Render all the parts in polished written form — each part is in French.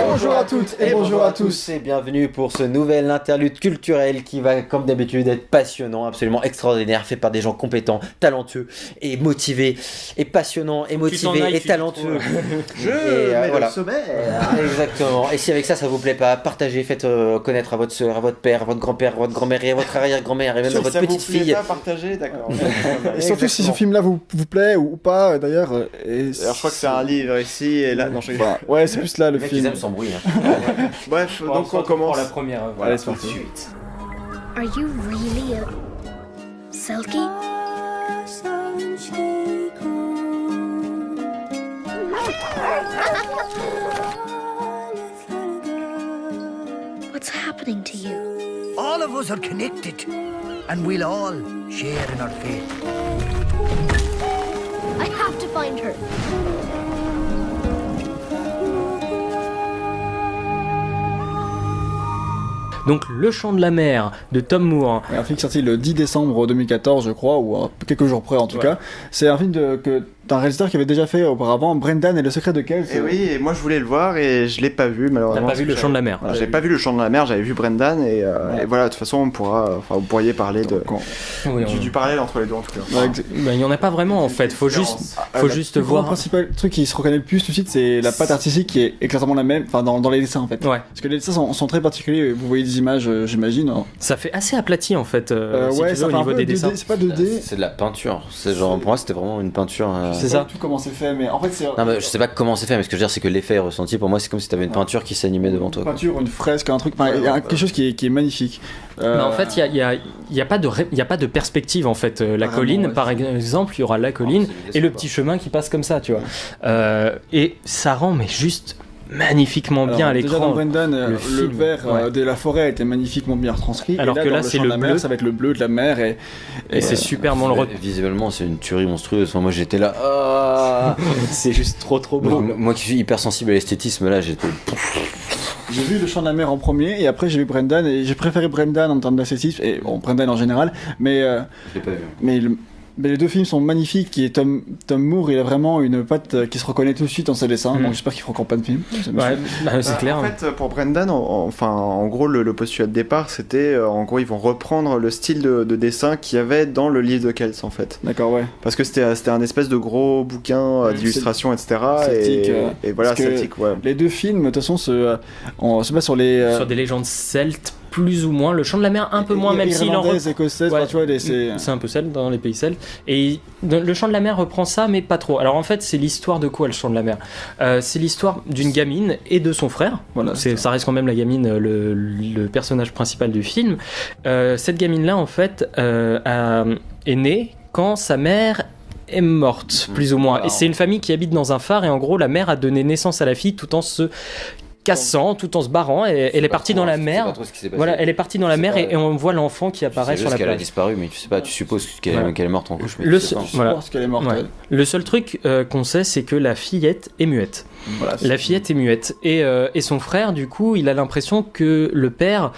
Bonjour à toutes et bonjour à tous. Et bienvenue pour ce nouvel interlude culturel qui va comme d'habitude être passionnant, absolument extraordinaire, fait par des gens compétents, talentueux et motivés, et passionnants et motivés et talentueux. Voilà. Le sommet. Exactement. Et si avec ça vous plaît pas, partagez, faites connaître à votre soeur, à votre père, à votre grand-père, à votre grand-mère et à votre arrière-grand-mère et même à votre petite fille. Pas partager, d'accord. Et surtout si ce film-là vous plaît ou pas, d'ailleurs. Alors je crois que c'est un livre ici et là. Non, je... ouais, c'est plus là le film. Ils aiment son bruit. Bref, donc on commence. Pour la première. Allez, c'est parti. Are you really a Selkie? What's happening to you? All of us are connected, and we'll all share in our fate. I have to find her. Donc Le Chant de la Mer de Tom Moore. Un film sorti le 10 décembre 2014 je crois, ou quelques jours près en tout cas. C'est un film d'un réalisateur qui avait déjà fait auparavant Brendan et le secret de Kells. Et oui, et moi je voulais le voir et je l'ai pas vu malheureusement. T'as pas vu Le Chant de la Mer. Voilà, j'ai pas vu Le Chant de la Mer, j'avais vu Brendan et voilà, de toute façon vous pourriez parler du parallèle entre les deux en tout cas. Il y en a pas vraiment en fait, faut juste voir. Le principal truc qui se reconnaît le plus tout de suite, c'est la patte artistique qui est exactement la même, enfin dans les dessins en fait. Ouais. Parce que les dessins sont très particuliers, vous voyez des images j'imagine. Ça fait assez aplati en fait, si ouais, tu veux, au niveau des dessins. C'est pas 2D. C'est de la peinture, c'est genre pour moi c'était vraiment une peinture. C'est ça. Tout comment c'est fait, mais en fait c'est. Non mais je sais pas comment c'est fait, mais ce que je veux dire c'est que l'effet est ressenti. Pour moi c'est comme si t'avais une peinture qui s'animait devant toi. Une peinture, une fresque, un truc, il y a quelque chose qui est magnifique. Mais en fait il y a pas de perspective en fait. La colline par exemple, il y aura la colline et le petit chemin qui passe comme ça, tu vois. Et ça rend mais juste magnifiquement bien à l'écran. Déjà dans Brendan, le vert de la forêt a été magnifiquement bien retranscrit. Alors que là c'est le bleu. Ça va être le bleu de la mer et c'est superment le visuellement c'est une tuerie monstrueuse. Moi j'étais là, c'est juste trop beau. Moi qui suis hyper sensible à l'esthétisme, là j'étais. J'ai vu Le Chant de la Mer en premier et après j'ai vu Brendan et j'ai préféré Brendan en termes d'esthétisme et Brendan en général, mais je l'ai pas vu. Mais les deux films sont magnifiques et Tom Moore il a vraiment une patte qui se reconnaît tout de suite dans ses dessins, donc j'espère qu'il fera encore plein de films. C'est clair. En fait pour Brendan, en gros le postulat de départ c'était en gros ils vont reprendre le style de dessin qu'il y avait dans le livre de Kells en fait. D'accord, ouais. Parce que c'était un espèce de gros bouquin d'illustration etc. Celtique, et voilà celtique, ouais. Les deux films de toute façon se basent sur des légendes celtes. Plus ou moins, Le Chant de la Mer un peu moins, même s'il en écossaise, tu vois, c'est un peu celte dans les pays celtes. Et Le Chant de la Mer reprend ça, mais pas trop. Alors en fait, c'est l'histoire de quoi Le Chant de la Mer c'est l'histoire d'une gamine et de son frère. Voilà, ça reste quand même la gamine, le personnage principal du film. Cette gamine-là, en fait, est née quand sa mère est morte, plus ou moins. Alors, et c'est une famille qui habite dans un phare, et en gros, la mère a donné naissance à la fille tout en se cassant, tout en se barrant, et elle est partie dans la mer. Voilà, elle est partie dans la mer et on voit l'enfant qui apparaît sur la plage. Elle a disparu, mais tu sais pas, tu supposes qu'elle est morte en couche. Mais je pense qu'elle est morte. Ouais. Le seul truc qu'on sait, c'est que la fillette est muette. Voilà, la fillette est muette. Et son frère, du coup, il a l'impression que le père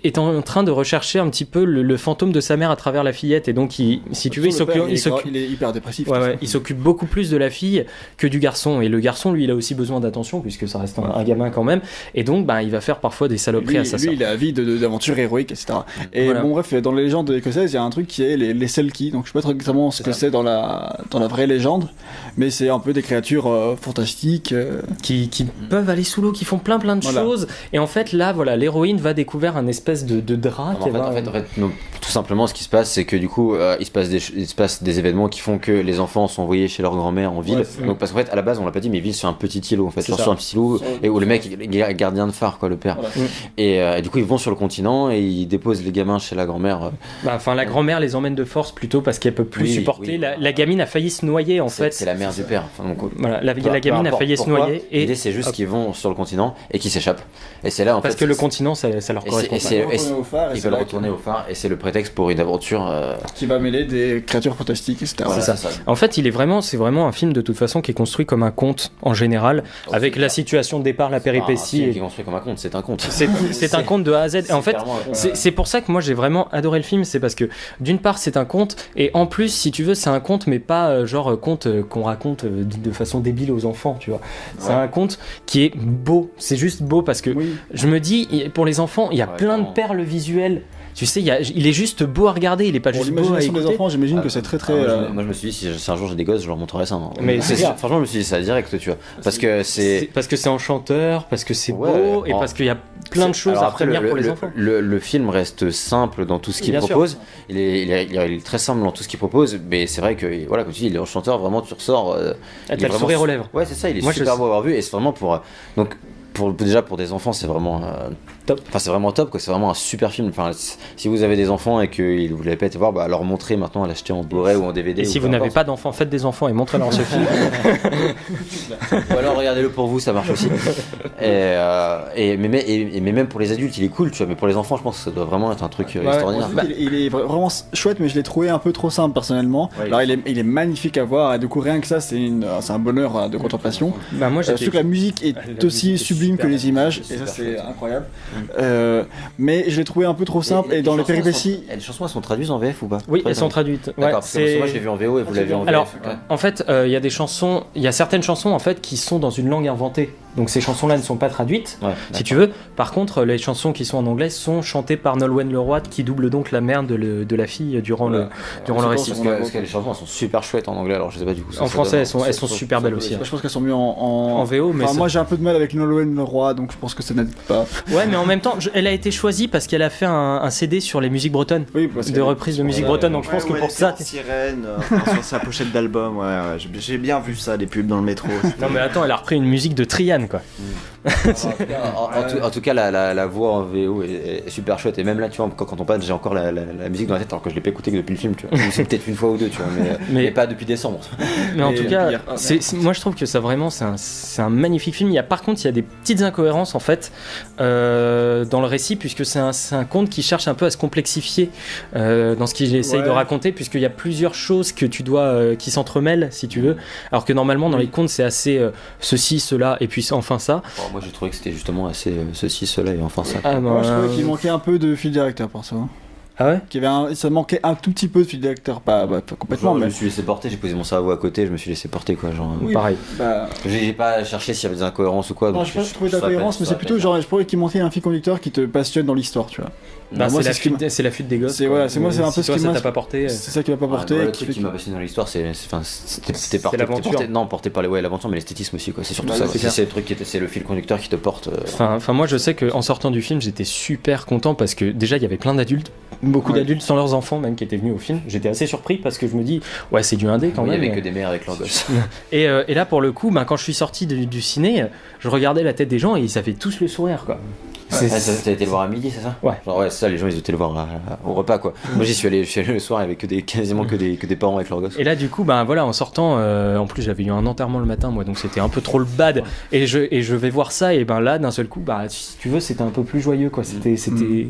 est en train de rechercher un petit peu le fantôme de sa mère à travers la fillette, et donc il est hyper dépressif. Il s'occupe beaucoup plus de la fille que du garçon, et le garçon lui il a aussi besoin d'attention puisque ça reste un gamin quand même, et donc il va faire parfois des saloperies à sa sœur. Lui il a envie d'aventures héroïques, etc. Et voilà. Bon bref, dans les légendes écossaises il y a un truc qui est les Selkie, donc je sais pas trop exactement ce que c'est dans la vraie légende, mais c'est un peu des créatures fantastiques qui peuvent aller sous l'eau, qui font plein de choses, et en fait là l'héroïne va découvrir un espèce de drap. En fait, tout simplement, ce qui se passe, c'est que du coup, il se passe des événements qui font que les enfants sont envoyés chez leur grand-mère en ville. Donc, parce qu'en fait, à la base, on l'a pas dit, mais ils vivent sur un petit îlot, en fait, sur un petit îlot, et où le mec est gardien de phare, quoi, le père. Voilà. Et du coup, ils vont sur le continent et ils déposent les gamins chez la grand-mère. La grand-mère les emmène de force plutôt parce qu'elle peut plus supporter. La gamine a failli se noyer, en fait. C'est la mère du père. La gamine a failli se noyer. Et l'idée, c'est juste qu'ils vont sur le continent et qu'ils s'échappent. Et c'est là, en fait. Parce que le continent, ça leur correspond. Ils veulent retourner au phare, et c'est le prétexte prétexte pour une aventure qui va mêler des créatures fantastiques, etc. Voilà, c'est ça. En fait, c'est vraiment un film de toute façon qui est construit comme un conte en général, avec la situation de départ, la péripétie. Un film qui est construit comme un conte, c'est un conte. C'est un conte de A à Z. Et en fait, c'est pour ça que moi j'ai vraiment adoré le film, c'est parce que d'une part c'est un conte, et en plus, si tu veux, c'est un conte, mais pas genre conte qu'on raconte de façon débile aux enfants, tu vois. C'est un conte qui est beau, c'est juste beau parce que je me dis, pour les enfants, il y a plein de perles visuelles. Tu sais, il est juste beau à regarder, il est pas juste beau à écouter. L'imagination des enfants, j'imagine que c'est très très. Moi, je me suis dit, si un jour j'ai des gosses, je leur montrerai ça. Hein. Mais franchement, je me suis dit ça direct, tu vois. Parce que c'est enchanteur, parce que c'est beau, et parce qu'il y a plein de choses à retenir pour les enfants. Le film reste simple dans tout ce qu'il propose. Il est très simple dans tout ce qu'il propose, mais c'est vrai que, voilà, comme tu dis, il est enchanteur, vraiment, tu ressors. T'as le sourire aux lèvres. Ouais, c'est ça, il est super beau à avoir vu, et c'est vraiment pour. Donc, déjà pour des enfants, c'est vraiment top. Enfin, c'est vraiment top, quoi. C'est vraiment un super film. Enfin, si vous avez des enfants et que vous l'avez pas été voir, bah leur montrer maintenant à l'acheter en Blu-ray ou en DVD. Et si vous n'avez pas d'enfants, faites des enfants et montrez-leur ce film. Ou alors regardez-le pour vous, ça marche aussi. Mais même pour les adultes, il est cool, tu vois. Mais pour les enfants, je pense que ça doit vraiment être un truc extraordinaire. Il est vraiment chouette, mais je l'ai trouvé un peu trop simple personnellement. Alors il est magnifique à voir, et du coup rien que ça, c'est un bonheur de contemplation. Bah moi, surtout que la musique est aussi sublime que les images, et ça c'est incroyable. Mais je l'ai trouvé un peu trop simple, et dans les péripéties. Les chansons, elles sont traduites en VF ou pas? Oui, elles sont traduites. D'accord, parce que moi je l'ai vu en VO et vous l'avez en VF. Alors, en fait, il y a certaines chansons en fait qui sont dans une langue inventée. Donc ces chansons-là ne sont pas traduites, si tu veux. Par contre, les chansons qui sont en anglais sont chantées par Nolwenn Leroy, qui double donc la mère de la fille durant le récit. Parce que les chansons, elles sont super chouettes en anglais, alors je sais pas du coup. En français, elles sont super belles aussi. Je pense qu'elles sont mieux en VO, mais moi j'ai un peu de mal avec Nolwenn Leroy, donc je pense que ça n'aide pas. Ouais, mais en même temps, elle a été choisie parce qu'elle a fait un CD sur les musiques bretonnes, de reprises de musique bretonne, donc je pense que pour ça. Sirène, sur sa pochette d'album, j'ai bien vu ça, les pubs dans le métro. Non mais attends, elle a repris une musique de Trian, quoi. En tout cas, la voix en VO est super chouette, et même là, tu vois, quand on passe, j'ai encore la musique dans la tête, alors que je l'ai pas écouté que depuis le film, tu vois. C'est peut-être une fois ou deux, tu vois, mais pas depuis décembre. Mais en tout cas, moi je trouve que ça vraiment, c'est un magnifique film. Par contre, il y a des petites incohérences en fait dans le récit, puisque c'est un conte qui cherche un peu à se complexifier dans ce qu'il essaye de raconter, puisqu'il y a plusieurs choses que tu dois qui s'entremêlent, si tu veux, alors que normalement dans les contes c'est assez ceci, cela, et puis enfin ça. Moi j'ai trouvé que c'était justement assez ceci, cela et enfin ça. Moi je trouvais qu'il manquait un peu de fil directeur pour ça. Ah ouais? Ça manquait un tout petit peu de fil directeur, pas complètement. Je me suis laissé porter, j'ai posé mon cerveau à côté, je me suis laissé porter, quoi. Genre, pareil. J'ai pas cherché s'il y avait des incohérences ou quoi. Non, je trouvais d'incohérences, mais c'est plutôt genre, je trouvais qu'il manquait un fil conducteur qui te passionne dans l'histoire, tu vois. Moi, c'est la fuite des gosses. C'est un peu ce qui ça t'a pas porté. C'est ça qui m'a pas porté. Le truc qui m'a passionné dans l'histoire, c'était porté par l'aventure, mais l'esthétisme aussi, quoi. C'est surtout ça. C'est le truc c'est le fil conducteur qui te porte. Enfin, moi, je sais qu'en sortant du film, j'étais super content parce que déjà, il y avait plein d'adultes, beaucoup d'adultes sans leurs enfants même qui étaient venus au film. J'étais assez surpris parce que je me dis, ouais, c'est du indé quand même. Il y avait que des mères avec leurs gosses. Et là, pour le coup, quand je suis sorti du ciné, je regardais la tête des gens et ils avaient tous le sourire, quoi. T'as été le voir à midi, c'est ça? Ouais. Genre, ouais, c'est ça, les gens ils étaient le voir au repas, quoi. Moi j'y suis allé le soir avec quasiment que des parents avec leurs gosses. Et là, du coup, voilà, en sortant, en plus j'avais eu un enterrement le matin, moi, donc c'était un peu trop le bad. Et je vais voir ça, et là, d'un seul coup, si tu veux, c'était un peu plus joyeux, quoi.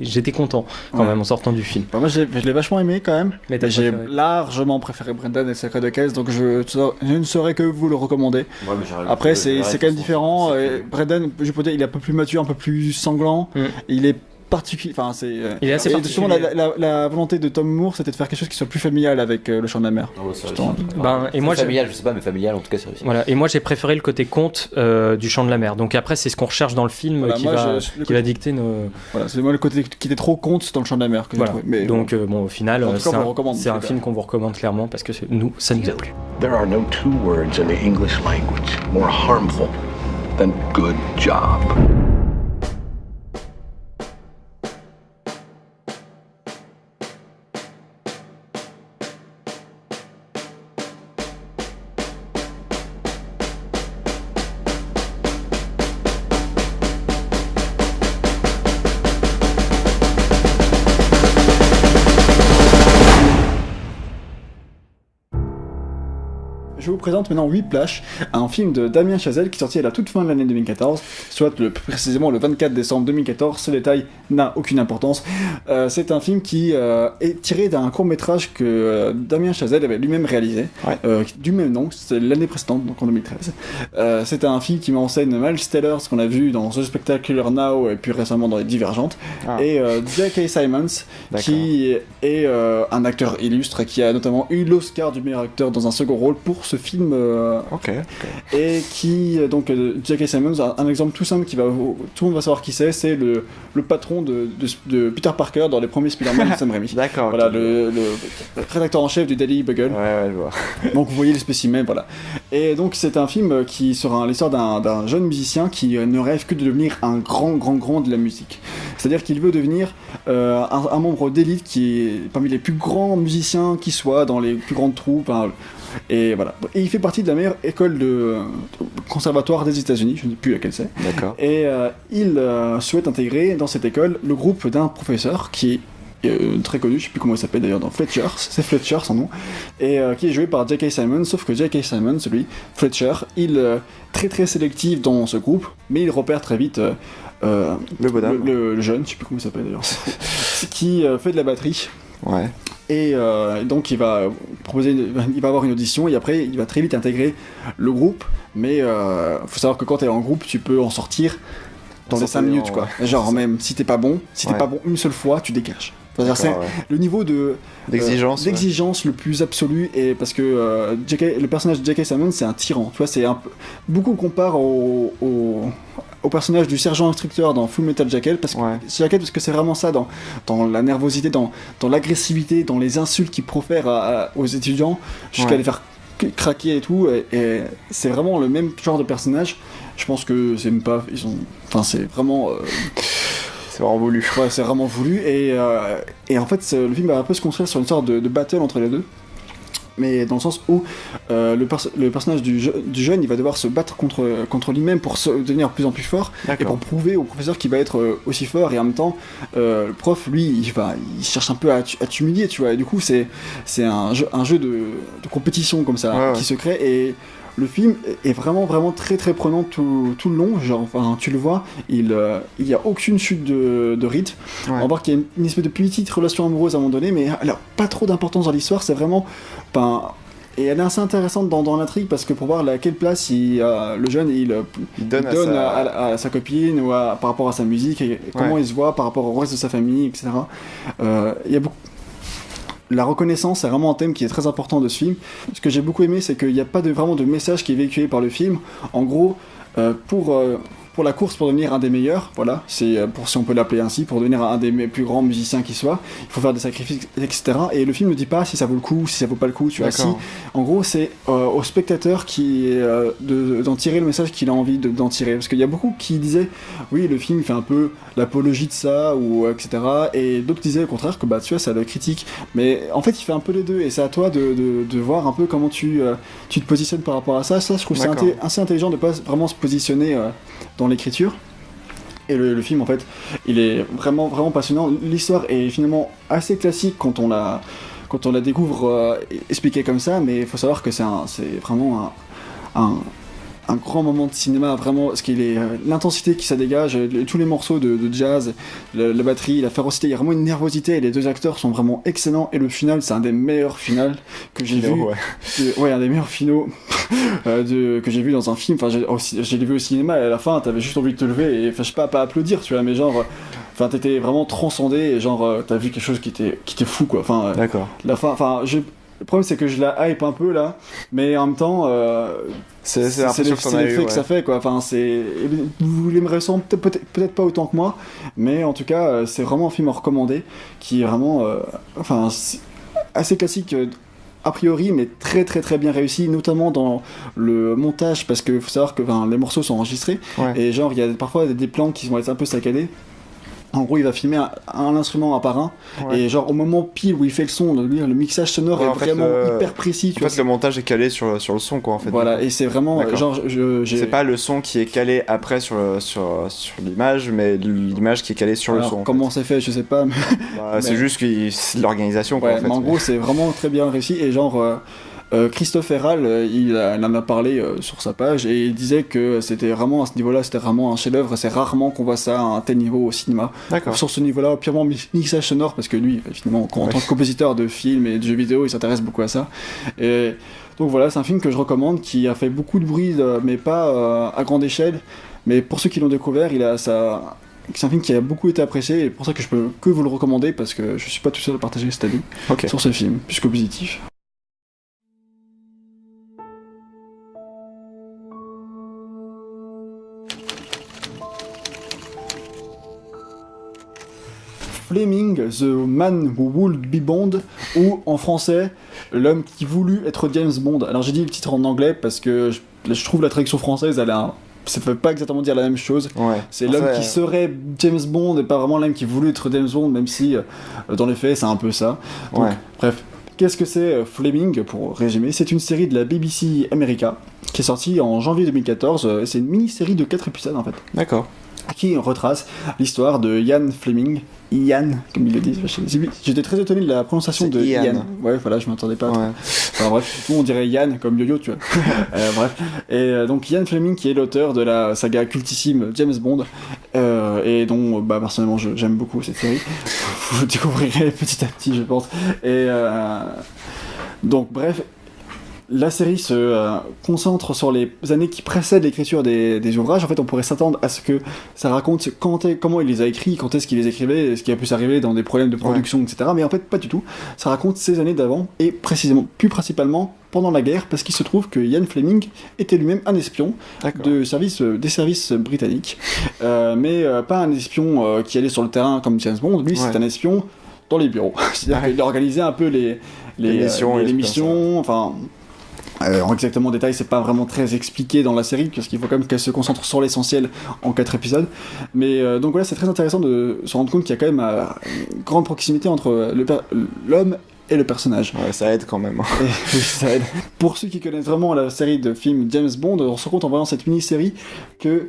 J'étais content quand même en sortant du film. Moi, je l'ai vachement aimé quand même. Mais j'ai largement préféré Brendan et le Secret de Caisse, donc je ne saurais que vous le recommander. Ouais, après, c'est quand même différent. Brendan, il est un peu plus mature, un peu plus sanglant. Il est particulier, enfin il est assez particulier. La volonté de Tom Moore, c'était de faire quelque chose qui soit plus familial avec Le Chant de la Mer. Et moi, familial, je sais pas, mais familial en tout cas, c'est réussi. Voilà. Et moi, j'ai préféré le côté conte du Chant de la Mer. Donc après, c'est ce qu'on recherche dans le film qui va dicter nos. Voilà, c'est moi le côté qui était trop conte dans Le Chant de la Mer. Voilà. Donc au final, c'est un film qu'on vous recommande clairement parce que nous, ça nous a plu. There are no two words in the English language more harmful than good job. Je je vous présente maintenant Whiplash, un film de Damien Chazelle qui est sorti à la toute fin de l'année 2014, soit précisément le 24 décembre 2014. Ce détail n'a aucune importance. C'est un film qui est tiré d'un court-métrage que Damien Chazelle avait lui-même réalisé, du même nom, c'était l'année précédente, donc en 2013. C'est un film qui met en scène Miles Teller, ce qu'on a vu dans The Spectacular Now et puis récemment dans Les Divergentes, et J.K. Simmons, qui est un acteur illustre qui a notamment eu l'Oscar du meilleur acteur dans un second rôle pour ce film. Et qui, donc, J.K. Simmons, un exemple tout simple tout le monde va savoir qui c'est le patron de Peter Parker dans les premiers Spider-Man de Sam Raimi. D'accord. Voilà, le rédacteur en chef du Daily Bugle. Ouais, je vois. Donc vous voyez les spécimens, voilà. Et donc c'est un film qui sera l'histoire d'un jeune musicien qui ne rêve que de devenir un grand de la musique. C'est-à-dire qu'il veut devenir un membre d'élite qui est parmi les plus grands musiciens qui soient dans les plus grandes troupes. Et voilà. Et il fait partie de la meilleure école de conservatoire des États-Unis, je ne sais plus laquelle c'est. D'accord. Et il souhaite intégrer dans cette école le groupe d'un professeur qui est très connu, je ne sais plus comment il s'appelle d'ailleurs, dans Fletcher, c'est Fletcher son nom, et qui est joué par J.K. Simmons, sauf que J.K. Simmons, lui, Fletcher, il est très sélectif dans ce groupe, mais il repère très vite le jeune, je ne sais plus comment il s'appelle d'ailleurs, qui fait de la batterie. Ouais. Et donc il va avoir une audition et après il va très vite intégrer le groupe, mais faut savoir que quand t'es en groupe tu peux en sortir dans les 5 minutes quoi. Genre même si t'es pas bon une seule fois tu dégages. C'est le niveau d'exigence le plus absolu, et parce que le personnage de J.K. Simmons c'est un tyran, tu vois, c'est beaucoup compare au personnage du sergent instructeur dans Full Metal Jacket, parce que c'est vraiment ça, dans la nervosité, dans l'agressivité, dans les insultes qu'il profère aux étudiants, jusqu'à les faire craquer et tout, et c'est vraiment le même genre de personnage. Je pense que c'est même pas... c'est vraiment... c'est vraiment voulu. Ouais, c'est vraiment voulu, et en fait, le film va un peu se construire sur une sorte de battle entre les deux. Mais dans le sens où le personnage du jeune, il va devoir se battre contre lui-même pour devenir de plus en plus fort. D'accord. Et pour prouver au professeur qu'il va être aussi fort, et en même temps le prof lui il cherche un peu à t'humilier, tu vois, et du coup c'est un jeu de compétition comme ça qui se crée, et le film est vraiment très prenant tout le long, genre, enfin, tu le vois, il y a aucune chute de rythme. On va voir qu'il y a une espèce de petite relation amoureuse à un moment donné, mais elle a pas trop d'importance dans l'histoire, c'est vraiment... et elle est assez intéressante dans l'intrigue, parce que pour voir à quelle place le jeune il donne à sa copine, ou par rapport à sa musique, et comment il se voit par rapport au reste de sa famille, etc. Il y a beaucoup... La reconnaissance, c'est vraiment un thème qui est très important de ce film. Ce que j'ai beaucoup aimé, c'est qu'il n'y a pas vraiment de message qui est véhiculé par le film. En gros, pour la course, pour devenir un des meilleurs, voilà, c'est si on peut l'appeler ainsi, pour devenir un des plus grands musiciens qui soit, il faut faire des sacrifices, etc. Et le film ne dit pas si ça vaut le coup, si ça vaut pas le coup, tu vois. Si, en gros, c'est au spectateur d'en tirer le message qu'il a envie d'en tirer. Parce qu'il y a beaucoup qui disaient, oui, le film fait un peu l'apologie de ça, ou etc. Et d'autres disaient au contraire que, tu vois, ça le critique. Mais en fait, il fait un peu les deux, et c'est à toi de voir un peu comment tu te positionnes par rapport à ça. Ça, je trouve c'est assez intelligent de pas vraiment se positionner dans l'écriture. Et le film, en fait, il est vraiment passionnant. L'histoire est finalement assez classique quand on la découvre expliquée comme ça, mais il faut savoir que c'est vraiment un grand moment de cinéma, vraiment, parce qu'il est l'intensité qui ça dégage, tous les morceaux de jazz, la batterie, la férocité, il y a vraiment une nervosité, et les deux acteurs sont vraiment excellents, et le final, c'est un des meilleurs finals que j'ai vu. Un des meilleurs finaux que j'ai vu dans un film. Enfin, j'ai vu au cinéma, et à la fin, t'avais juste envie de te lever, et je sais pas applaudir, tu vois, mais genre, t'étais vraiment transcendé, et genre, t'as vu quelque chose qui était fou, quoi. Enfin, d'accord. La fin, le problème, c'est que je la hype un peu là, mais en même temps, c'est l'effet que ça fait, quoi. Enfin, vous l'aimerez sans peut-être pas autant que moi, mais en tout cas, c'est vraiment un film à recommander, qui est vraiment, assez classique a priori, mais très bien réussi, notamment dans le montage, parce que faut savoir que les morceaux sont enregistrés, et genre il y a parfois des plans qui vont être un peu saccadés. En gros, il va filmer un instrument par un, et genre au moment pile où il fait le son, le mixage sonore est vraiment hyper précis. En fait, le montage est calé sur le son, quoi, en fait. Voilà, et c'est vraiment genre c'est pas le son qui est calé après sur l'image, mais l'image qui est calée sur le son. Comment c'est fait, je sais pas. Mais... c'est juste c'est l'organisation, quoi. En fait. Mais en gros, c'est vraiment très bien réussi, et genre Christophe Herral, il en a parlé sur sa page et il disait que c'était vraiment à ce niveau-là, c'était vraiment un chef-d'œuvre. C'est rarement qu'on voit ça à un tel niveau au cinéma. D'accord. Sur ce niveau-là, purement mixage sonore, parce que lui, finalement, en tant que compositeur de films et de jeux vidéo, il s'intéresse beaucoup à ça. Et donc voilà, c'est un film que je recommande, qui a fait beaucoup de bruit, mais pas à grande échelle. Mais pour ceux qui l'ont découvert, c'est un film qui a beaucoup été apprécié, et pour ça que je peux que vous le recommander, parce que je suis pas tout seul à partager cet avis sur ce film, plus que positif. Fleming, The Man Who Would Be Bond, ou en français, L'homme qui voulut être James Bond. Alors j'ai dit le titre en anglais parce que je trouve la traduction française, ça veut pas exactement dire la même chose. Ouais. C'est l'homme qui serait James Bond et pas vraiment l'homme qui voulut être James Bond, même si dans les faits c'est un peu ça. Donc, bref. Qu'est-ce que c'est Fleming, pour résumer? C'est une série de la BBC America qui est sortie en janvier 2014. C'est une mini-série de 4 épisodes en fait. D'accord. Qui retrace l'histoire de Ian Fleming. Ian, comme ils le disent. J'étais très étonné de la prononciation de Ian. Ouais, voilà, je m'attendais pas. Ouais. Enfin bref, nous on dirait Ian comme yo-yo, tu vois. Bref. Et donc Ian Fleming, qui est l'auteur de la saga cultissime James Bond, et dont personnellement j'aime beaucoup cette série. Vous découvrirez petit à petit, je pense. Et donc bref. La série se concentre sur les années qui précèdent l'écriture des ouvrages. En fait, on pourrait s'attendre à ce que ça raconte comment il les a écrits, quand est-ce qu'il les écrivait, ce qui a pu s'arriver dans des problèmes de production, etc. Mais en fait, pas du tout. Ça raconte ces années d'avant, et plus principalement pendant la guerre, parce qu'il se trouve que Ian Fleming était lui-même un espion des services britanniques. Mais pas un espion qui allait sur le terrain comme James Bond. Lui, c'est un espion dans les bureaux. C'est-à-dire qu'il organisait un peu les missions, enfin... en exactement détail, c'est pas vraiment très expliqué dans la série, parce qu'il faut quand même qu'elle se concentre sur l'essentiel en 4 épisodes. Mais donc voilà, c'est très intéressant de se rendre compte qu'il y a quand même une grande proximité entre l'homme et le personnage. Ouais, ça aide quand même. Oui, ça aide. Pour ceux qui connaissent vraiment la série de films James Bond, on se rend compte en voyant cette mini-série que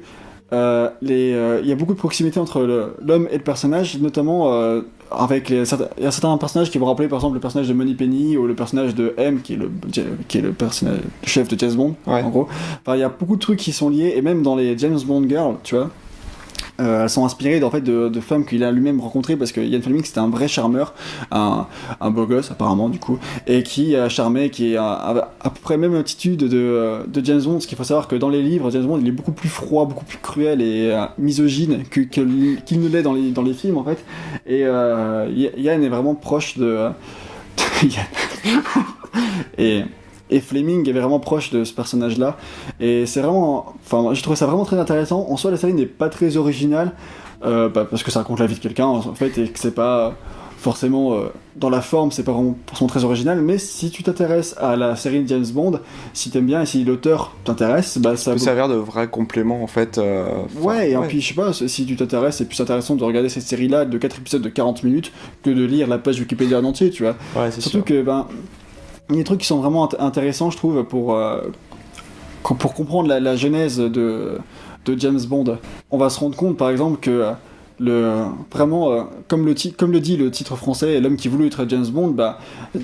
il y a beaucoup de proximité entre l'homme et le personnage, notamment avec il y a certains personnages qui vont rappeler par exemple le personnage de Moneypenny ou le personnage de M qui est le personnage le chef de James Bond, en gros. Enfin, il y a beaucoup de trucs qui sont liés, et même dans les James Bond Girls, tu vois, elles sont inspirées en fait de femmes qu'il a lui-même rencontrées, parce que Ian Fleming c'était un vrai charmeur, un beau gosse apparemment du coup, et qui a charmé, qui est à peu près même attitude de James Bond. Ce qu'il faut savoir que dans les livres, James Bond il est beaucoup plus froid, beaucoup plus cruel et misogyne qu'il ne l'est dans les films en fait. Et Ian est vraiment proche de Ian. Et Fleming est vraiment proche de ce personnage-là. Et c'est vraiment... Enfin, j'ai trouvé ça vraiment très intéressant. En soi, la série n'est pas très originale, parce que ça raconte la vie de quelqu'un, en fait, et que c'est pas forcément... dans la forme, c'est pas vraiment très original, mais si tu t'intéresses à la série de James Bond, si t'aimes bien et si l'auteur t'intéresse, ça peut servir de vrai complément, en fait. Et puis, je sais pas, si tu t'intéresses, c'est plus intéressant de regarder cette série-là de 4 épisodes de 40 minutes que de lire la page Wikipédia en entier, tu vois. Ouais, c'est surtout sûr. Que, il y a des trucs qui sont vraiment intéressants, je trouve, pour comprendre la genèse de James Bond. On va se rendre compte, par exemple, que comme le dit le titre français, l'homme qui voulut être James Bond,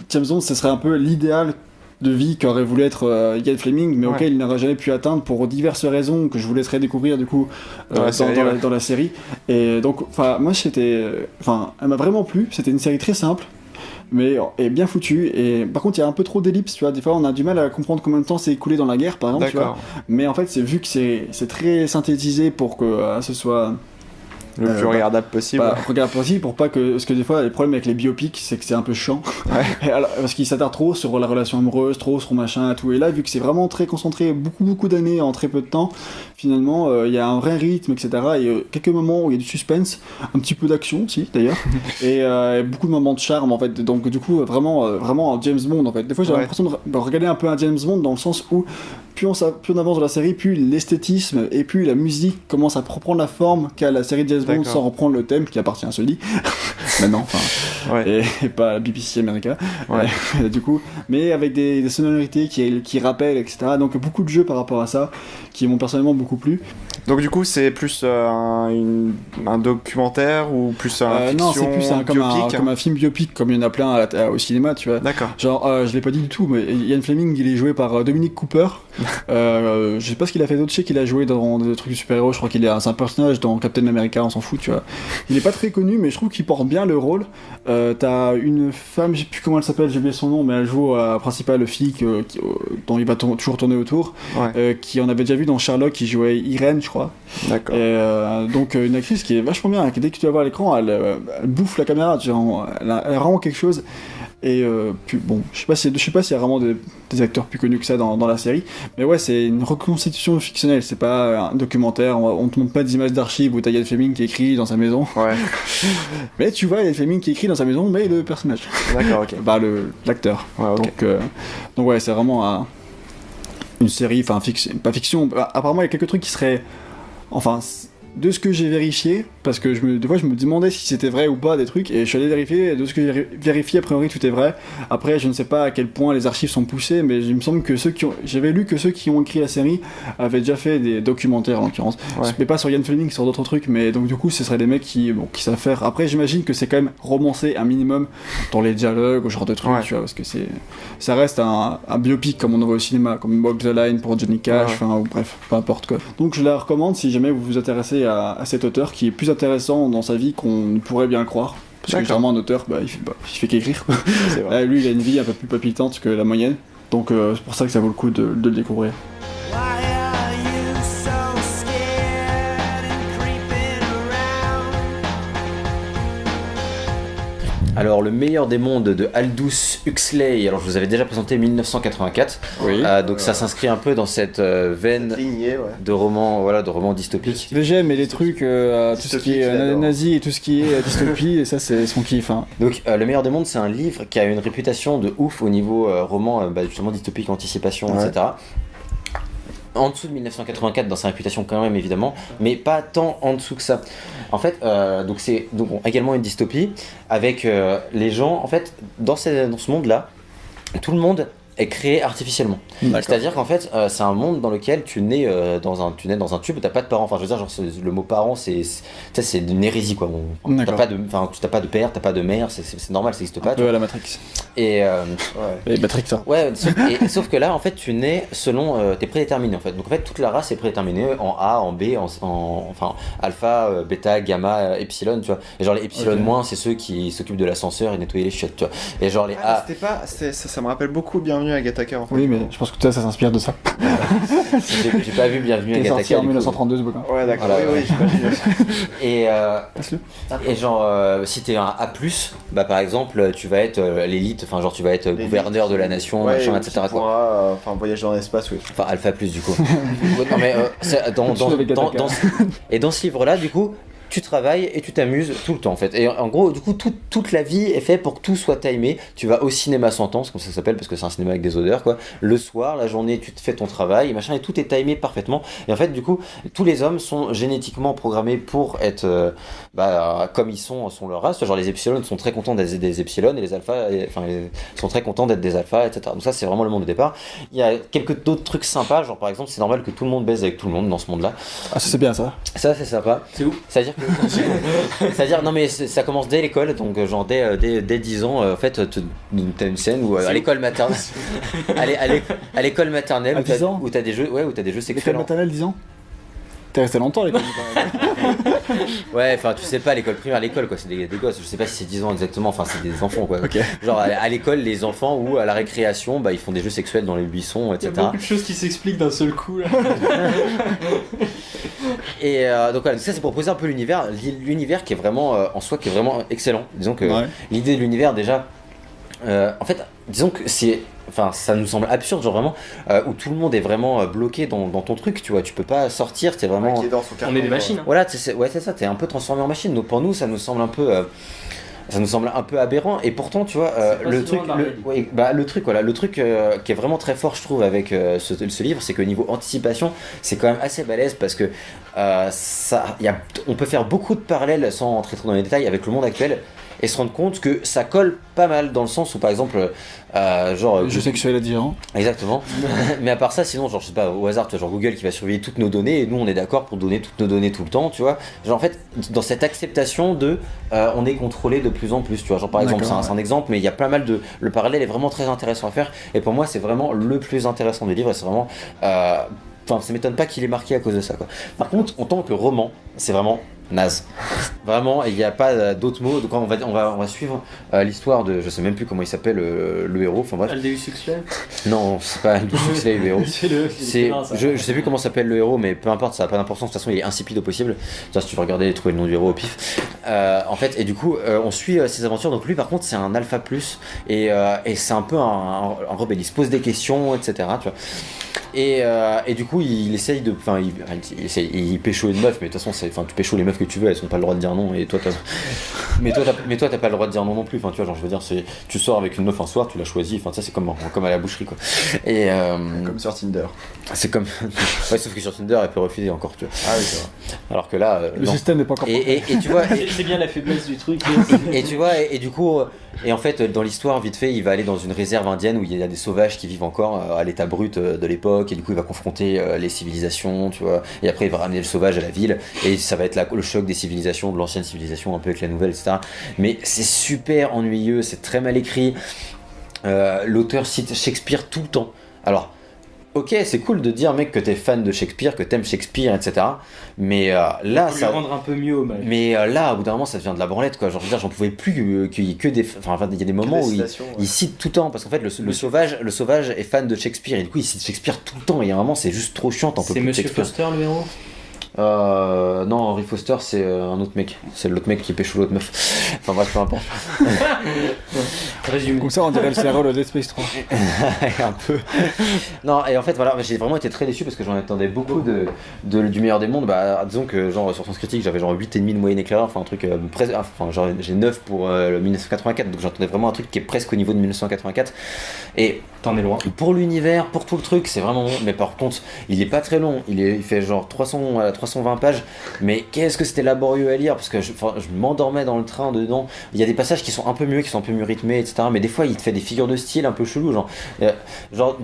James Bond, ce serait un peu l'idéal de vie qu'aurait voulu être Ian Fleming, mais auquel il n'aurait jamais pu atteindre pour diverses raisons que je vous laisserai découvrir du coup dans la série. Et donc, moi, elle m'a vraiment plu. C'était une série très simple, mais est bien foutu. Et par contre il y a un peu trop d'ellipses, tu vois, des fois on a du mal à comprendre combien de temps c'est écoulé dans la guerre par exemple, tu vois. Mais en fait c'est vu que c'est très synthétisé pour que ce soit le plus regardable possible. Regardable possible, pour pas que... Parce que des fois, les problèmes avec les biopics, c'est que c'est un peu chiant. Ouais. Parce qu'ils s'attardent trop sur la relation amoureuse, trop sur machin et tout. Et là, vu que c'est vraiment très concentré, beaucoup d'années en très peu de temps, finalement, il y a un vrai rythme, etc. Et quelques moments où il y a du suspense, un petit peu d'action aussi, d'ailleurs. Et beaucoup de moments de charme, en fait. Donc, du coup, vraiment James Bond, en fait. Des fois, j'ai l'impression de regarder un peu un James Bond dans le sens où plus on avance dans la série, plus l'esthétisme et plus la musique commence à reprendre la forme qu'a la série de James Bond sans reprendre le thème qui appartient à celui-ci. maintenant, enfin, et pas BBC America, du coup, mais avec des sonorités qui rappellent, etc. Donc beaucoup de jeux par rapport à ça, qui m'ont personnellement beaucoup plu. Donc du coup, c'est plus un documentaire ou plus un fiction non, c'est plus comme un film biopic, comme il y en a plein au cinéma, tu vois. D'accord. Genre, je l'ai pas dit du tout, mais Ian Fleming, il est joué par Dominic Cooper. Je sais pas ce qu'il a fait d'autre, je sais qu'il a joué dans des trucs de super-héros, je crois c'est un personnage dans Captain America, on s'en fout, tu vois. Il est pas très connu, mais je trouve qu'il porte bien le rôle. T'as une femme, je sais plus comment elle s'appelle, j'ai oublié son nom, mais elle joue à principale fille dont il va toujours tourner autour, qui en avait déjà vu dans Sherlock, qui jouait Irène, je crois. D'accord. Donc une actrice qui est vachement bien, dès que tu vas voir l'écran, elle bouffe la caméra, tu vois, elle a vraiment quelque chose. Et puis bon, je sais pas s'il y a vraiment des acteurs plus connus que ça dans la série, mais ouais, c'est une reconstitution fictionnelle, c'est pas un documentaire, on te montre pas des images d'archives où t'as Ian Fleming qui écrit dans sa maison. Ouais. Mais tu vois Ian Fleming qui écrit dans sa maison, mais le personnage. D'accord, ok. Bah l'acteur. Ouais, ok. Donc ouais, c'est vraiment une série, enfin pas fiction. Apparemment il y a quelques trucs qui seraient, enfin, de ce que j'ai vérifié, parce que des fois je me demandais si c'était vrai ou pas des trucs, et je suis allé vérifier, et de ce que j'ai vérifié, a priori tout est vrai. Après, je ne sais pas à quel point les archives sont poussées, mais il me semble que j'avais lu que ceux qui ont écrit la série avaient déjà fait des documentaires en l'occurrence. Mais pas sur Ian Fleming, sur d'autres trucs, mais donc du coup ce seraient des mecs qui savent faire. Après, j'imagine que c'est quand même romancé un minimum dans les dialogues, au genre de trucs, tu vois, parce que ça reste un biopic comme on en voit au cinéma, comme Walk the Line pour Johnny Cash, enfin, ou bref, peu importe quoi. Donc je la recommande si jamais vous vous intéressez à cet auteur qui est plus intéressant dans sa vie qu'on ne pourrait bien le croire. Parce que généralement un auteur, il fait qu'écrire. C'est vrai. Lui, il a une vie un peu plus palpitante que la moyenne. Donc c'est pour ça que ça vaut le coup de le découvrir. Alors, Le meilleur des mondes de Aldous Huxley, alors je vous avais déjà présenté 1984, donc ça s'inscrit un peu dans cette veine de romans dystopiques. J'aime, et les trucs, tout ce qui est nazi et tout ce qui est dystopie, et ça c'est son kiff. Hein. Donc Le meilleur des mondes, c'est un livre qui a une réputation de ouf au niveau roman, justement dystopique, anticipation, etc. En dessous de 1984 dans sa réputation quand même évidemment, mais pas tant en dessous que ça. En fait, donc c'est également une dystopie avec les gens, en fait, dans ce monde-là, tout le monde est créé artificiellement. C'est-à-dire qu'en fait, c'est un monde dans lequel tu nais dans un tube, t'as pas de parents. Enfin, je veux dire, genre, le mot parent, c'est une hérésie, quoi. T'as pas de père, t'as pas de mère, c'est normal, ça existe pas. Un peu à la Matrix. Et Matrix, ça. Ouais, sauf que là, en fait, tu nais selon t'es prédéterminé, en fait. Donc en fait, toute la race est prédéterminée en A, en B, enfin alpha, bêta, gamma, epsilon, tu vois. Et genre les epsilon moins, c'est ceux qui s'occupent de l'ascenseur et nettoyer les chiottes, tu vois. Et genre les A. Ça me rappelle beaucoup Bienvenue à Gattaca, en fait. Oui, mais je pense que ça s'inspire de ça. J'ai pas vu Bienvenue à Gattaca. C'est sorti en 1932 ce bouquin. Ouais, d'accord. Voilà, oui, et genre si t'es un A+, bah par exemple, tu vas être l'élite, enfin genre tu vas être gouverneur de la nation, machin, etc. Enfin voyage dans l'espace, oui. Enfin Alpha+, du coup. Non mais dans ce livre-là, du coup, tu travailles et tu t'amuses tout le temps en fait. Et en gros, du coup, toute la vie est faite pour que tout soit timé. Tu vas au cinéma sans temps, c'est comme ça s'appelle parce que c'est un cinéma avec des odeurs, quoi. Le soir, la journée, tu te fais ton travail, machin, et tout est timé parfaitement. Et en fait, du coup, tous les hommes sont génétiquement programmés pour être comme ils sont leur race. Genre les epsilons sont très contents d'être des epsilons et les alphas, sont très contents d'être des alphas, etc. Donc ça, c'est vraiment le monde de départ. Il y a quelques d'autres trucs sympas, genre par exemple, c'est normal que tout le monde baise avec tout le monde dans ce monde-là. Ah, ça c'est bien ça. Ça c'est sympa. C'est où? C'est-à-dire, non mais ça commence dès l'école, donc genre dès 10 ans, en fait, t'as une scène où à l'école maternelle, à l'école maternelle, où t'as des jeux, où t'as des jeux sexuels. L'école maternelle, 10 ans. T'es resté longtemps à l'école. Ouais, enfin tu sais pas, l'école primaire, l'école quoi, c'est des gosses, je sais pas si c'est 10 ans exactement, enfin c'est des enfants quoi. Okay. Genre à l'école, les enfants ou à la récréation, ils font des jeux sexuels dans les buissons, etc. Il y a beaucoup de choses qui s'expliquent d'un seul coup là. Et donc voilà, ça c'est pour poser un peu l'univers qui est vraiment en soi qui est vraiment excellent. Disons que l'idée de l'univers déjà, en fait, disons que ça nous semble absurde, genre vraiment, où tout le monde est vraiment bloqué dans ton truc, tu vois, tu peux pas sortir, t'es vraiment. On est des machines. Hein. Voilà, c'est ça, t'es un peu transformé en machine. Donc pour nous, ça nous semble un peu aberrant, et pourtant tu vois le truc qui est vraiment très fort je trouve avec ce livre, c'est que niveau anticipation c'est quand même assez balèze parce que on peut faire beaucoup de parallèles sans entrer trop dans les détails avec le monde actuel. et se rendre compte que ça colle pas mal dans le sens où par exemple genre jeu sexuel attirant. Exactement. Mais à part ça, sinon genre je sais pas au hasard, tu vois, genre Google qui va surveiller toutes nos données et nous on est d'accord pour donner toutes nos données tout le temps, tu vois. Genre en fait dans cette acceptation de on est contrôlé de plus en plus, tu vois. Genre par exemple c'est un exemple, mais il y a pas mal de le parallèle est vraiment très intéressant à faire et pour moi c'est vraiment le plus intéressant des livres et c'est vraiment enfin ça m'étonne pas qu'il ait marqué à cause de ça quoi. Par contre en tant que roman c'est vraiment naze. Vraiment, il n'y a pas d'autres mots. Donc on va suivre l'histoire de, je sais même plus comment il s'appelle le héros. Enfin bref. Aldous Huxley. Non, c'est pas Aldous Huxley le héros. Je sais plus comment s'appelle le héros, mais peu importe, ça n'a pas d'importance. De toute façon, il est insipide au possible. Ça, si tu veux regarder et trouver le nom du héros au pif. En fait, et du coup, on suit ses aventures. Donc lui, par contre, c'est un alpha plus et c'est un peu un rebelle. Il se pose des questions, etc. Tu vois. Et du coup, il essaye de, enfin, il pécho une meuf, mais de toute façon, tu pécho les meufs que tu veux, elles ont pas le droit de dire non, et toi, mais toi, t'as pas le droit de dire non plus. Enfin, tu vois, genre, je veux dire, tu sors avec une meuf un soir, tu l'as choisie. Enfin, ça, c'est comme à la boucherie, quoi. Et comme sur Tinder. C'est comme, ouais, sauf que sur Tinder, elle peut refuser encore, tu vois. Ah oui, c'est vrai. Alors que là, le système n'est pas encore. Et tu vois, c'est bien la faiblesse du truc. et tu vois, et du coup, et en fait, dans l'histoire, vite fait, il va aller dans une réserve indienne où il y a des sauvages qui vivent encore à l'état brut de l'époque, et du coup, il va confronter les civilisations, tu vois. Et après, il va ramener le sauvage à la ville, et ça va être le choc des civilisations, de l'ancienne civilisation, un peu avec la nouvelle, etc. Mais c'est super ennuyeux, c'est très mal écrit. L'auteur cite Shakespeare tout le temps. Alors, ok, c'est cool de dire, mec, que t'es fan de Shakespeare, que t'aimes Shakespeare, etc. Mais là, ça rendre un peu mieux hommage. Mais là, au bout d'un moment, ça devient de la branlette, quoi. Genre, je veux dire, j'en pouvais plus qu'il y ait que des. Enfin, il y a des moments où il cite tout le temps, parce qu'en fait, le sauvage est fan de Shakespeare, et du coup, il cite Shakespeare tout le temps. Et à un moment, c'est juste trop chiant. C'est Monsieur Foster, le héros. Non, Henry Foster, c'est un autre mec. C'est l'autre mec qui pêche l'autre meuf. Enfin bref, peu importe. Résumé. Comme ça, on dirait le CRO de Dead Space 3. Un peu. Non, et en fait, voilà, j'ai vraiment été très déçu parce que j'en attendais beaucoup du meilleur des mondes. Bah, disons que, genre, sur Sens Critique, j'avais genre 8,5 de moyenne éclaireur. Enfin, un truc presque. Enfin, genre, j'ai 9 pour le 1984. Donc, j'entendais vraiment un truc qui est presque au niveau de 1984. Et. T'en es loin. Pour l'univers, pour tout le truc, c'est vraiment bon. Mais par contre, il est pas très long. Il fait genre 320 pages. Mais qu'est-ce que c'était laborieux à lire parce que je m'endormais dans le train dedans. Il y a des passages qui sont un peu mieux, qui sont un peu mieux rythmés, etc. Mais des fois, il te fait des figures de style un peu chelou. Genre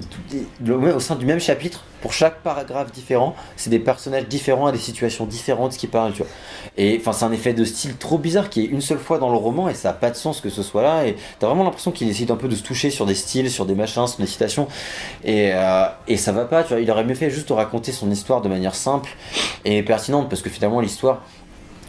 au sein du même chapitre, pour chaque paragraphe différent, c'est des personnages différents à des situations différentes qui parlent, tu vois. Et enfin, c'est un effet de style trop bizarre qui est une seule fois dans le roman et ça a pas de sens que ce soit là. Et t'as vraiment l'impression qu'il essaie un peu de se toucher sur des styles, sur des machins, sur des citations. Et ça va pas, tu vois. Il aurait mieux fait juste de raconter son histoire de manière simple et pertinente parce que finalement, l'histoire.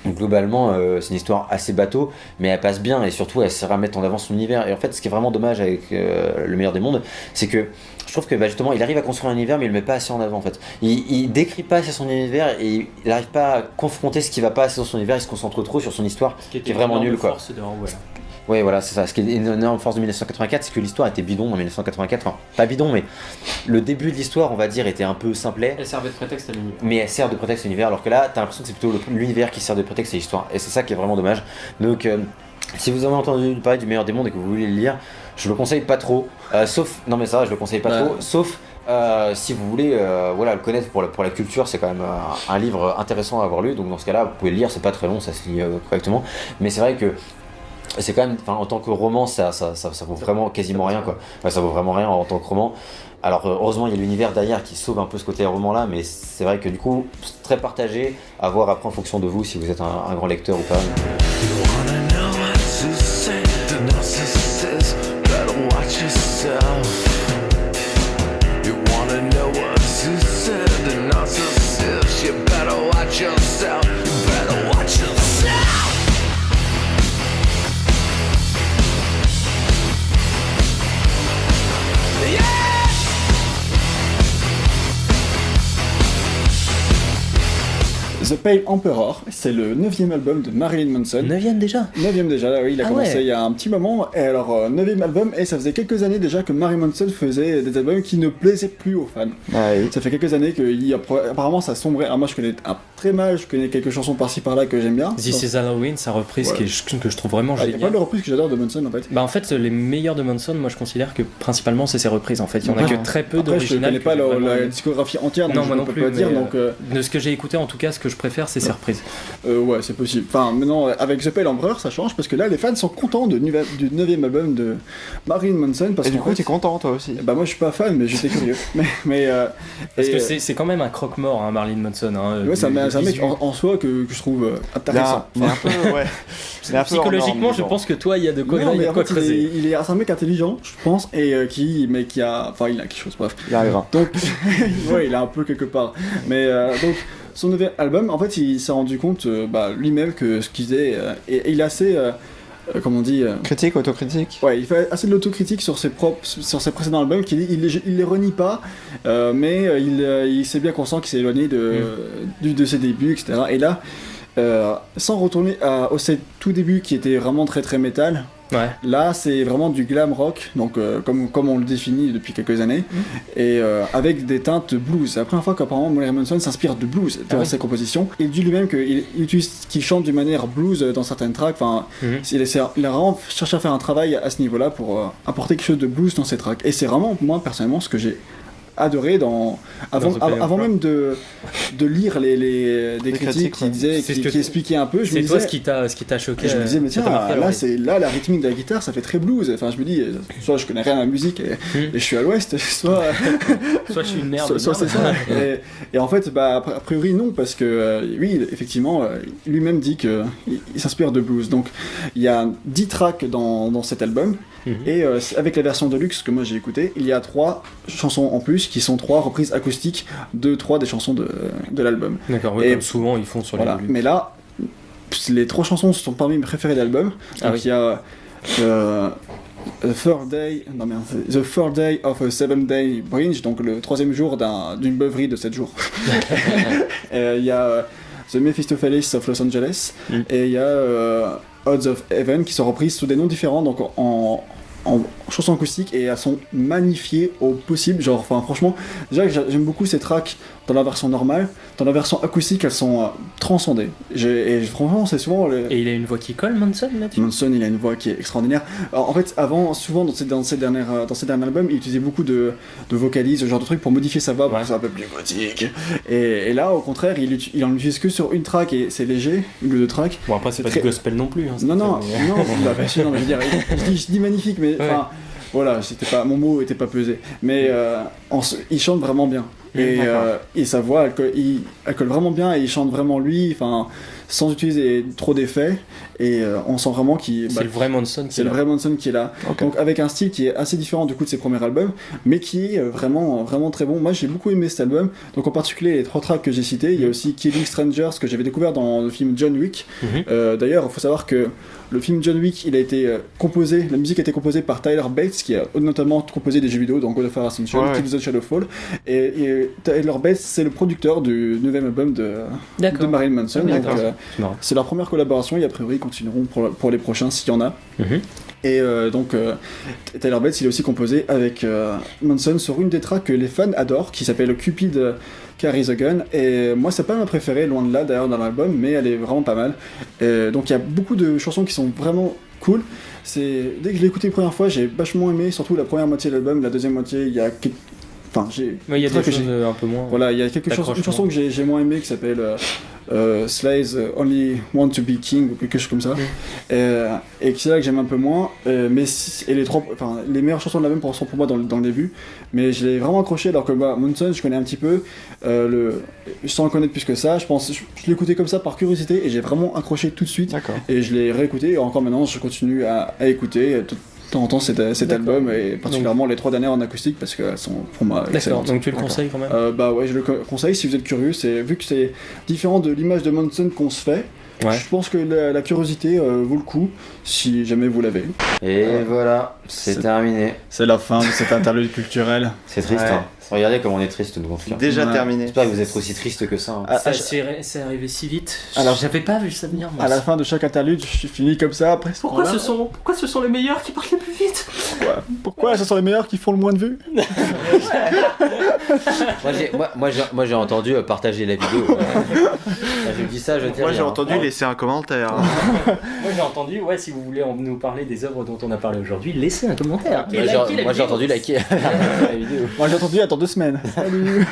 Globalement, c'est une histoire assez bateau, mais elle passe bien et surtout elle sert à mettre en avant son univers. Et en fait, ce qui est vraiment dommage avec le meilleur des mondes, c'est que je trouve que justement, il arrive à construire un univers, mais il le met pas assez en avant en fait. Il décrit pas assez son univers et il n'arrive pas à confronter ce qui va pas assez dans son univers. Il se concentre trop sur son histoire, qui est vraiment nul quoi. Ouais, voilà, c'est ça. Ce qui est une énorme force de 1984, c'est que l'histoire était bidon en 1984. Enfin, pas bidon, mais le début de l'histoire, on va dire, était un peu simplet. Elle servait de prétexte à l'univers. Mais elle sert de prétexte à l'univers, alors que là, t'as l'impression que c'est plutôt l'univers qui sert de prétexte à l'histoire. Et c'est ça qui est vraiment dommage. Donc, si vous avez entendu parler du meilleur des mondes et que vous voulez le lire, je le conseille pas trop. Sauf, non mais ça, je le conseille pas trop. Sauf si vous voulez le connaître pour la culture, c'est quand même un livre intéressant à avoir lu. Donc dans ce cas-là, vous pouvez le lire, c'est pas très long, ça se lit correctement. Mais c'est vrai que c'est quand même, en tant que roman, ça vaut vraiment quasiment rien quoi. Ça vaut vraiment rien en tant que roman. Alors heureusement il y a l'univers derrière qui sauve un peu ce côté roman là, mais c'est vrai que du coup c'est très partagé, à voir après en fonction de vous si vous êtes un grand lecteur ou pas. The Pale Emperor, c'est le 9e album de Marilyn Manson. 9e déjà 9e déjà, là, oui, il a commencé il y a un petit moment. Et alors, 9e album, et ça faisait quelques années déjà que Marilyn Manson faisait des albums qui ne plaisaient plus aux fans. Ah, oui. Ça fait quelques années que apparemment ça sombrait. Alors moi je connais très mal, je connais quelques chansons par-ci par-là que j'aime bien. This is Halloween, sa reprise que je trouve vraiment géniale. Il y a pas de reprises que j'adore de Manson en fait. Bah en fait, les meilleurs de Manson, moi je considère que principalement c'est ses reprises en fait. Il y en a que très peu d'originales. Je connais pas la discographie entière, donc non, je moi non peux plus, pas dire. Donc, de ce que j'ai écouté en tout cas, ce que je préfère, c'est ses reprises. Ouais, c'est possible. Enfin, maintenant, avec The Pale Emperor, ça change parce que là, les fans sont contents du 9e album de Marilyn Manson. Parce Et du qu'en coup, fait, t'es content, toi aussi. bah, moi, je suis pas fan, mais j'étais curieux. Parce que c'est quand même un croque-mort, hein, Marilyn Manson. Hein, ouais, c'est un mec en soi que je trouve intéressant. Mais un peu, ouais. Mais un peu Psychologiquement, hors je norme, pense que toi, il y a de quoi, Non, mais en fait, creuser. c'est un mec intelligent, je pense, et qui a. Enfin, il a quelque chose, bref. Il arrivera. Donc, ouais, il a un peu quelque part. Mais donc, son nouvel album, en fait, il s'est rendu compte lui-même que ce qu'il faisait, et il est assez. Comment on dit Critique, autocritique. Ouais, il fait assez de l'autocritique sur ses précédents albums, il les renie pas, mais il s'est bien conscient qu'il s'est éloigné de ses débuts, etc. Et là, sans retourner au tout début qui était vraiment très très métal. Ouais. Là, c'est vraiment du glam rock, donc comme on le définit depuis quelques années, et avec des teintes blues. C'est la première fois qu'apparemment Marilyn Manson s'inspire de blues dans ses compositions. Il dit lui-même qu'il chante d'une manière blues dans certaines tracks. Enfin, il a vraiment cherché à faire un travail à ce niveau-là pour apporter quelque chose de blues dans ses tracks. Et c'est vraiment, moi personnellement, ce que j'ai adoré avant même de lire des critiques qui disaient qui expliquaient un peu. C'est toi ce qui t'a choqué. Je me disais mais tiens, là la rythmique de la guitare ça fait très blues. Enfin je me dis soit je connais rien à la musique et je suis à l'ouest, soit je suis une merde. soit c'est ça. Et en fait a priori non, parce que oui effectivement lui-même dit que il s'inspire de blues. Donc il y a 10 tracks dans cet album. Et avec la version deluxe que moi j'ai écoutée, il y a 3 chansons en plus qui sont 3 reprises acoustiques de 3 des chansons de l'album. D'accord, oui, comme souvent ils font sur les deluxe. Mais là, les 3 chansons sont parmi mes préférées d'album. Donc il y a The Third Day of a 7-Day Bridge, donc le 3e jour d'une beuverie de 7 jours. Il y a The Mephistopheles of Los Angeles, et il y a Odds of Heaven qui sont reprises sous des noms différents, donc en chansons acoustiques, et elles sont magnifiées au possible. Genre, enfin, franchement, déjà j'aime beaucoup ces tracks dans la version normale. Dans la version acoustique, elles sont transcendées. Et franchement, c'est souvent. Et il a une voix qui colle, Manson, là-dessus. Manson, il a une voix qui est extraordinaire. Alors, en fait, avant, souvent dans ses derniers albums, il utilisait beaucoup de vocalises, ce genre de trucs pour modifier sa voix, pour que ça soit un peu plus gothique. Et là, au contraire, il en utilise que sur une track, et c'est léger, une ou deux tracks. Bon, après, c'est pas du gospel non plus. Hein, non, je veux dire, je dis magnifique, mais enfin. Voilà, mon mot était pas pesé. Mais il chante vraiment bien. Et sa voix, elle colle vraiment bien, et il chante vraiment lui, sans utiliser trop d'effets. Et on sent vraiment c'est le vrai Manson qui est là. Okay. Donc avec un style qui est assez différent du coup de ses premiers albums, mais qui est vraiment, vraiment très bon. Moi j'ai beaucoup aimé cet album. Donc en particulier les 3 tracks que j'ai cités. Il y a aussi Killing Strangers que j'avais découvert dans le film John Wick. D'ailleurs, il faut savoir que le film John Wick, la musique a été composée par Tyler Bates, qui a notamment composé des jeux vidéo, donc God of War Ascension, Till the Shadow Fall. Et Tyler Bates, c'est le producteur du 9e album de Marilyn Manson. Donc, c'est leur première collaboration, et a priori ils continueront pour les prochains s'il y en a. Et donc Tyler Bates, il est aussi composé avec Manson sur une des tracks que les fans adorent, qui s'appelle Cupid Carries a Gun. Et moi c'est pas ma préférée, loin de là d'ailleurs dans l'album, mais elle est vraiment pas mal. Donc il y a beaucoup de chansons qui sont vraiment cool. Dès que je l'ai écouté la première fois, j'ai vachement aimé, surtout la première moitié de l'album. La deuxième moitié, il y a il y a des choses un peu moins. Voilà, il y a une chanson que j'ai moins aimée qui s'appelle Slay's Only Want to Be King ou quelque chose comme ça. Et c'est là que j'aime un peu moins. Les meilleures chansons de l'album sont pour moi dans le début. Mais je l'ai vraiment accroché, alors que Manson, je connais un petit peu. Sans le connaître plus que ça, je l'ai écouté comme ça par curiosité, et j'ai vraiment accroché tout de suite. D'accord. Et je l'ai réécouté, et encore maintenant, je continue à écouter. De temps en temps cet album, et particulièrement les 3 dernières en acoustique, parce qu'elles sont pour moi excellentes. Donc tu le conseilles quand même. Ouais, je le conseille si vous êtes curieux. Vu que c'est différent de l'image de Manson qu'on se fait, je pense que la curiosité vaut le coup si jamais vous l'avez. Et voilà, c'est terminé. C'est la fin de cet interlude culturel. C'est triste, hein. Regardez comme on est triste, nous, en tout cas. Déjà terminé. J'espère que vous êtes aussi triste que ça. Hein. C'est arrivé si vite. Alors, j'avais pas vu ça venir. Moi. À la fin de chaque interlude, je finis comme ça. Après, pourquoi ce sont les meilleurs qui partent le plus vite? Pourquoi ce sont les meilleurs qui font le moins de vues? Moi j'ai entendu partager la vidéo. Je dis ça, je dis. Moi j'ai entendu laisser un commentaire. Moi j'ai entendu, si vous voulez nous parler des œuvres dont on a parlé aujourd'hui, laissez un commentaire. Moi j'ai entendu liker la vidéo. Moi j'ai entendu attends 2 semaines. Salut.